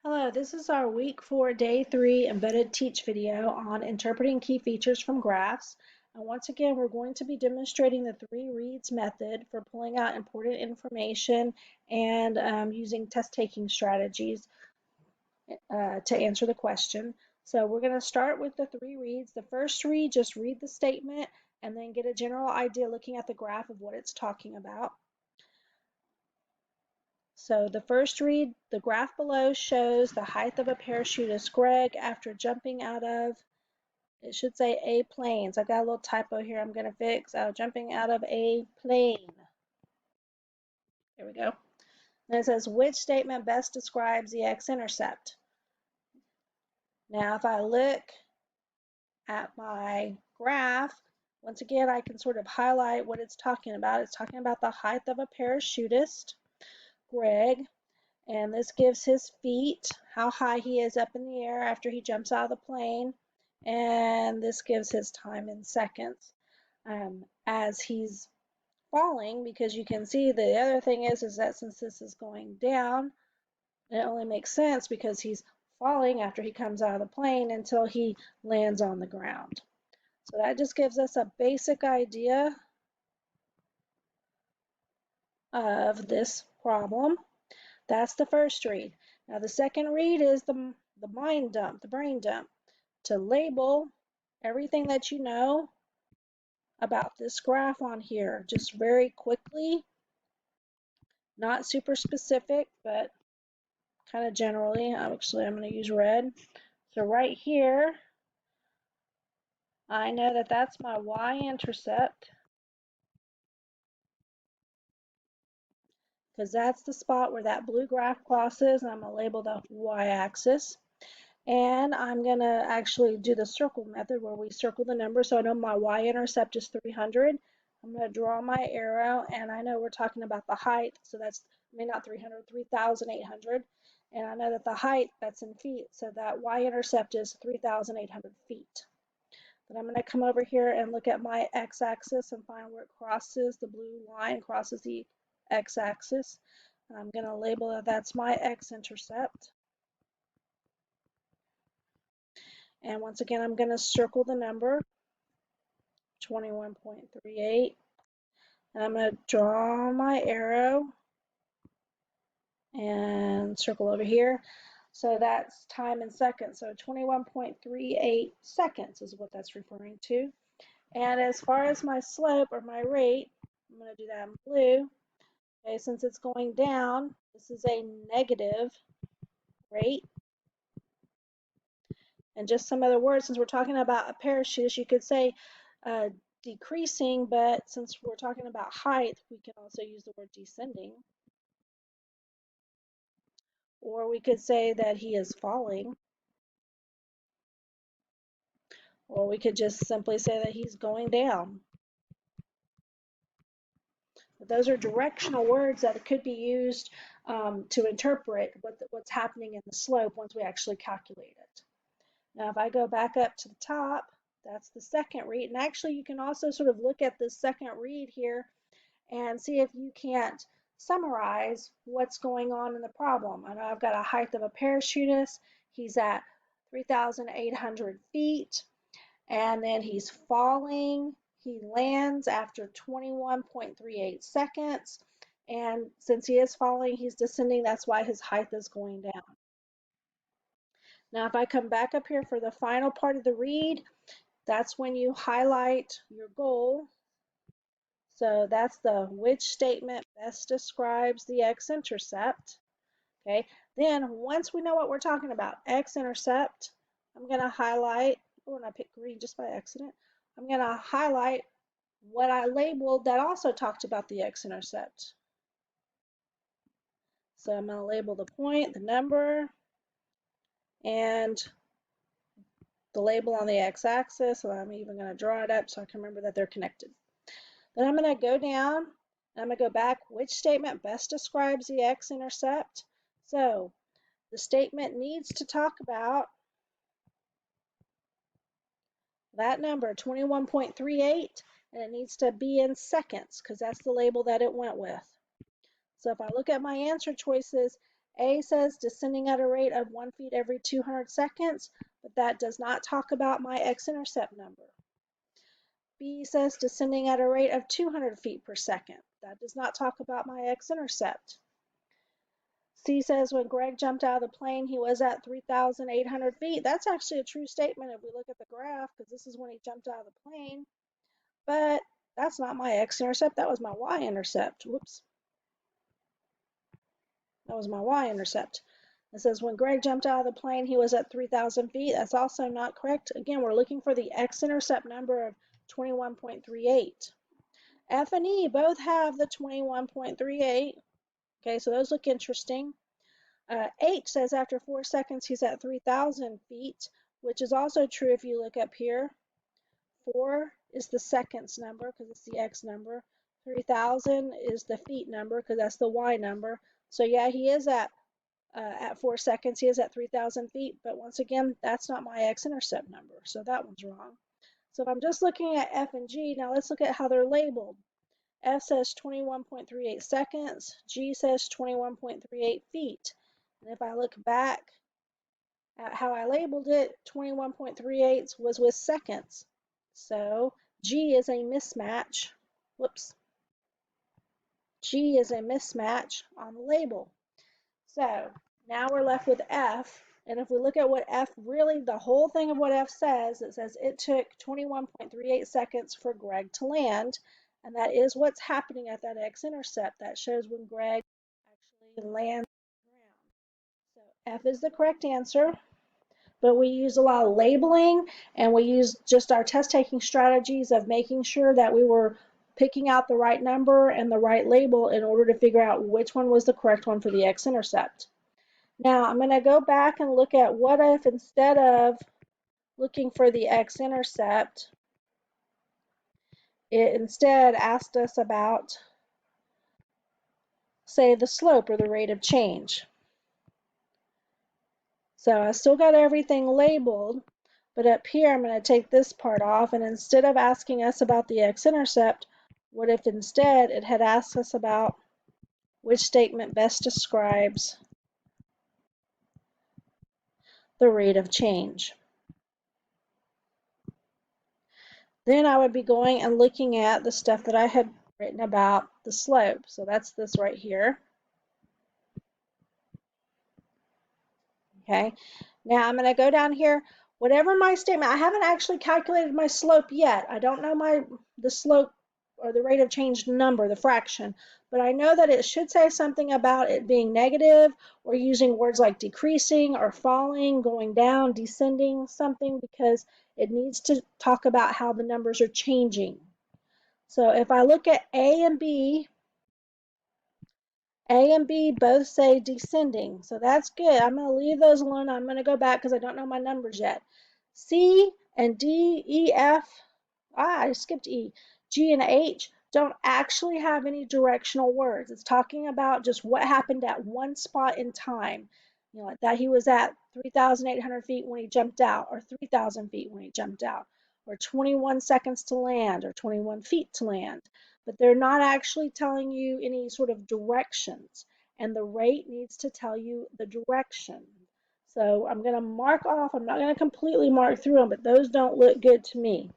Hello, this is our week 4, day 3 embedded teach video on interpreting key features from graphs. And once again, we're going to be demonstrating the 3 reads method for pulling out important information and using test taking strategies to answer the question. So we're going to start with the 3 reads. The first read, just read the statement and then get a general idea looking at the graph of what it's talking about. So the first read, the graph below shows the height of a parachutist Greg after jumping out of, it should say a planes. I've got a little typo here I'm going to fix. Jumping out of a plane. There we go. And it says, which statement best describes the x-intercept? Now if I look at my graph, once again I can sort of highlight what it's talking about. It's talking about the height of a parachutist, Greg. And this gives his feet, how high he is up in the air after he jumps out of the plane. And this gives his time in seconds as he's falling, because you can see the other thing is that since this is going down, it only makes sense because he's falling after he comes out of the plane until he lands on the ground. So that just gives us a basic idea of this problem. That's the first read. Now the second read is the mind dump, the brain dump, to label everything that you know about this graph on here, just very quickly, not super specific, but kind of generally. Actually, I'm going to use red. So right here, I know that that's my y-intercept, because that's the spot where that blue graph crosses, and I'm going to label the y-axis. And I'm going to actually do the circle method where we circle the number. So I know my y-intercept is 300. I'm going to draw my arrow, and I know we're talking about the height. So that's, not 300, 3,800. And I know that the height, that's in feet. So that y-intercept is 3,800 feet. Then I'm going to come over here and look at my x-axis and find where it crosses. The blue line crosses the x-axis. I'm going to label that that's my x-intercept. And once again, I'm going to circle the number 21.38. And I'm going to draw my arrow and circle over here. So that's time in seconds. So 21.38 seconds is what that's referring to. And as far as my slope or my rate, I'm going to do that in blue. Okay, since it's going down, this is a negative rate. And just some other words, since we're talking about a parachute, you could say decreasing, but since we're talking about height, we can also use the word descending. Or we could say that he is falling. Or we could just simply say that he's going down. But those are directional words that could be used to interpret what's happening in the slope once we actually calculate it. Now, if I go back up to the top, that's the second read. And actually, you can also sort of look at this second read here and see if you can't summarize what's going on in the problem. I know I've got a height of a parachutist. He's at 3,800 feet, and then he's falling. He lands after 21.38 seconds. And since he is falling, he's descending. That's why his height is going down. Now, if I come back up here for the final part of the read, that's when you highlight your goal. So that's the which statement best describes the x-intercept. Okay, then once we know what we're talking about, x-intercept, I'm going to highlight, oh, and I picked green just by accident. I'm going to highlight what I labeled that also talked about the x-intercept. So I'm going to label the point, the number, and the label on the x-axis. So I'm even going to draw it up so I can remember that they're connected. Then I'm going to go down, and I'm going to go back, which statement best describes the x-intercept? So the statement needs to talk about that number, 21.38, and it needs to be in seconds because that's the label that it went with. So if I look at my answer choices, A says descending at a rate of 1 feet every 200 seconds, but that does not talk about my x-intercept number. B says descending at a rate of 200 feet per second. That does not talk about my x-intercept. C says when Greg jumped out of the plane, he was at 3,800 feet. That's actually a true statement if we look at the graph, because this is when he jumped out of the plane. But that's not my x-intercept. That was my y-intercept. Whoops. That was my y-intercept. It says when Greg jumped out of the plane, he was at 3,000 feet. That's also not correct. Again, we're looking for the x-intercept number of 21.38. F and E both have the 21.38. Okay, so those look interesting. H says after 4 seconds he's at 3,000 feet, which is also true if you look up here. 4 is the seconds number because it's the x number. 3,000 is the feet number because that's the y number. So yeah, he is at 4 seconds, he is at 3,000 feet, but once again, that's not my x-intercept number, so that one's wrong. So if I'm just looking at F and G, now let's look at how they're labeled. F says 21.38 seconds, G says 21.38 feet. And if I look back at how I labeled it, 21.38 was with seconds. So G is a mismatch. Whoops. G is a mismatch on the label. So now we're left with F. And if we look at what F really, the whole thing of what F says, it says it took 21.38 seconds for Greg to land. And that is what's happening at that x-intercept. That shows when Greg actually lands on the ground. So F is the correct answer. But we use a lot of labeling, and we use just our test taking strategies of making sure that we were picking out the right number and the right label in order to figure out which one was the correct one for the x-intercept. Now I'm going to go back and look at what if instead of looking for the x-intercept, it instead asked us about, say, the slope or the rate of change. So I still got everything labeled, but up here I'm going to take this part off, and instead of asking us about the x-intercept, what if instead it had asked us about which statement best describes the rate of change? Then I would be going and looking at the stuff that I had written about the slope. So that's this right here. Okay, now I'm going to go down here. Whatever my statement, I haven't actually calculated my slope yet. I don't know the slope or the rate of change number, the fraction, but I know that it should say something about it being negative or using words like decreasing or falling, going down, descending, something, because it needs to talk about how the numbers are changing. So if I look at A and B both say descending, so that's good. I'm going to leave those alone. I'm going to go back because I don't know my numbers yet. C and D, E, F, I skipped E, G and H don't actually have any directional words. It's talking about just what happened at one spot in time. You know, like that he was at 3,800 feet when he jumped out, or 3,000 feet when he jumped out, or 21 seconds to land, or 21 feet to land. But they're not actually telling you any sort of directions. And the rate needs to tell you the direction. So I'm going to mark off, I'm not going to completely mark through them, but those don't look good to me.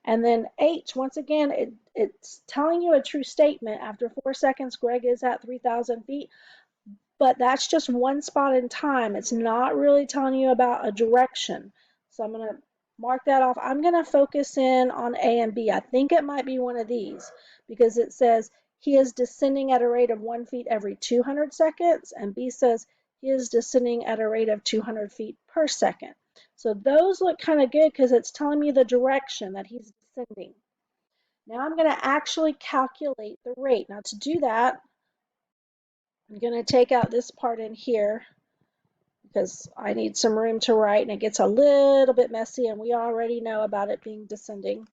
And then H, once again, it's telling you a true statement. After 4 seconds, Greg is at 3,000 feet, but that's just one spot in time. It's not really telling you about a direction. So I'm going to mark that off. I'm going to focus in on A and B. I think it might be one of these because it says he is descending at a rate of 1 feet every 200 seconds, and B says he is descending at a rate of 200 feet per second. So those look kind of good because it's telling me the direction that he's descending. Now I'm going to actually calculate the rate. Now to do that, I'm going to take out this part in here because I need some room to write and it gets a little bit messy and we already know about it being descending.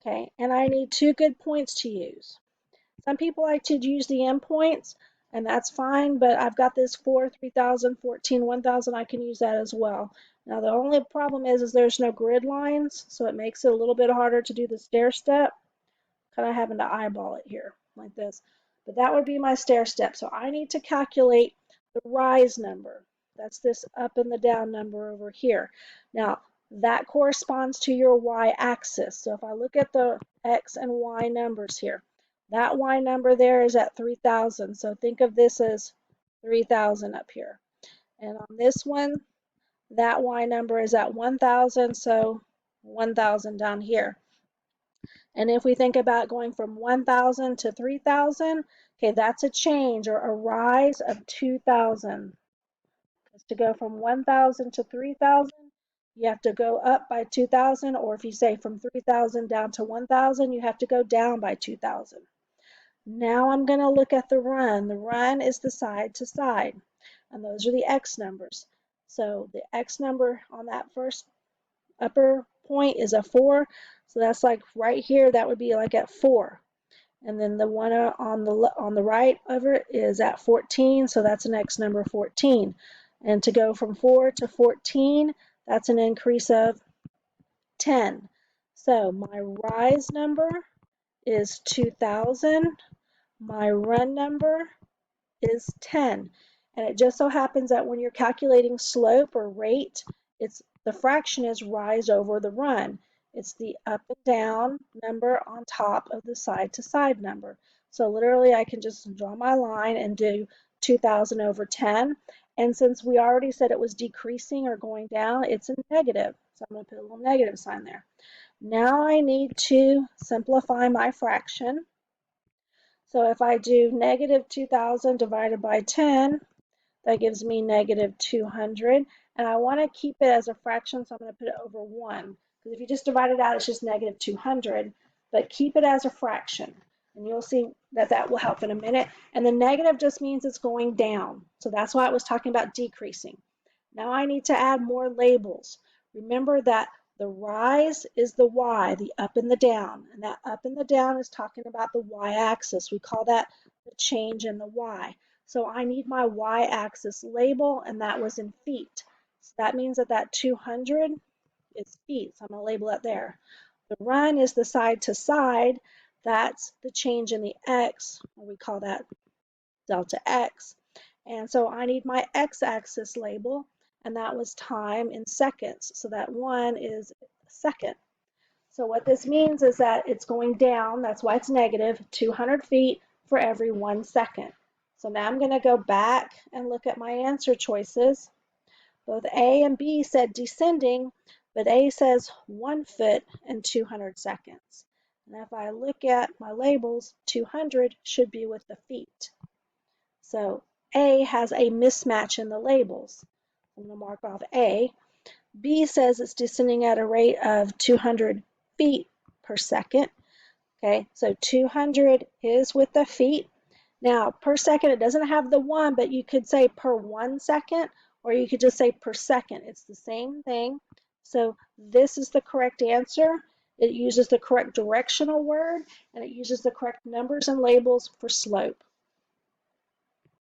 Okay, and I need 2 good points to use. Some people like to use the endpoints, and that's fine, but I've got this 4, 3,000, 14, 1,000. I can use that as well. Now the only problem is there's no grid lines, so it makes it a little bit harder to do the stair step. Kind of having to eyeball it here like this. But that would be my stair step. So I need to calculate the rise number. That's this up and the down number over here. Now, that corresponds to your y-axis. So if I look at the x and y numbers here, that y number there is at 3,000. So think of this as 3,000 up here. And on this one, that y number is at 1,000, so 1,000 down here. And if we think about going from 1,000 to 3,000, okay, that's a change or a rise of 2,000. To go from 1,000 to 3,000, you have to go up by 2,000, or if you say from 3,000 down to 1,000, you have to go down by 2,000. Now I'm going to look at the run. The run is the side to side, and those are the x numbers. So the x number on that first upper point is a 4, so that's like right here, that would be like at 4. And then the one on the right of it is at 14, so that's an x number 14. And to go from 4 to 14, that's an increase of 10. So my rise number is 2,000. My run number is 10. And it just so happens that when you're calculating slope or rate, the fraction is rise over the run. It's the up and down number on top of the side to side number. So literally I can just draw my line and do 2,000 over 10. And since we already said it was decreasing or going down, it's a negative. So I'm going to put a little negative sign there. Now I need to simplify my fraction. So if I do negative 2,000 divided by 10, that gives me negative 200. And I want to keep it as a fraction, so I'm going to put it over 1. Because if you just divide it out, it's just negative 200. But keep it as a fraction. And you'll see that that will help in a minute. And the negative just means it's going down. So that's why I was talking about decreasing. Now I need to add more labels. Remember that the rise is the y, the up and the down. And that up and the down is talking about the y-axis. We call that the change in the y. So I need my y-axis label, and that was in feet. So that means that that 200 is feet. So I'm going to label it there. The run is the side to side. That's the change in the x, or we call that delta x. And so I need my x-axis label, and that was time in seconds. So that 1 is a second. So what this means is that it's going down. That's why it's negative 200 feet for every 1 second. So now I'm going to go back and look at my answer choices. Both A and B said descending, but A says 1 foot in 200 seconds. And if I look at my labels, 200 should be with the feet. So A has a mismatch in the labels. I'm going to mark off A. B says it's descending at a rate of 200 feet per second. Okay, so 200 is with the feet. Now, per second, it doesn't have the 1, but you could say per 1 second, or you could just say per second. It's the same thing. So this is the correct answer. It uses the correct directional word, and it uses the correct numbers and labels for slope.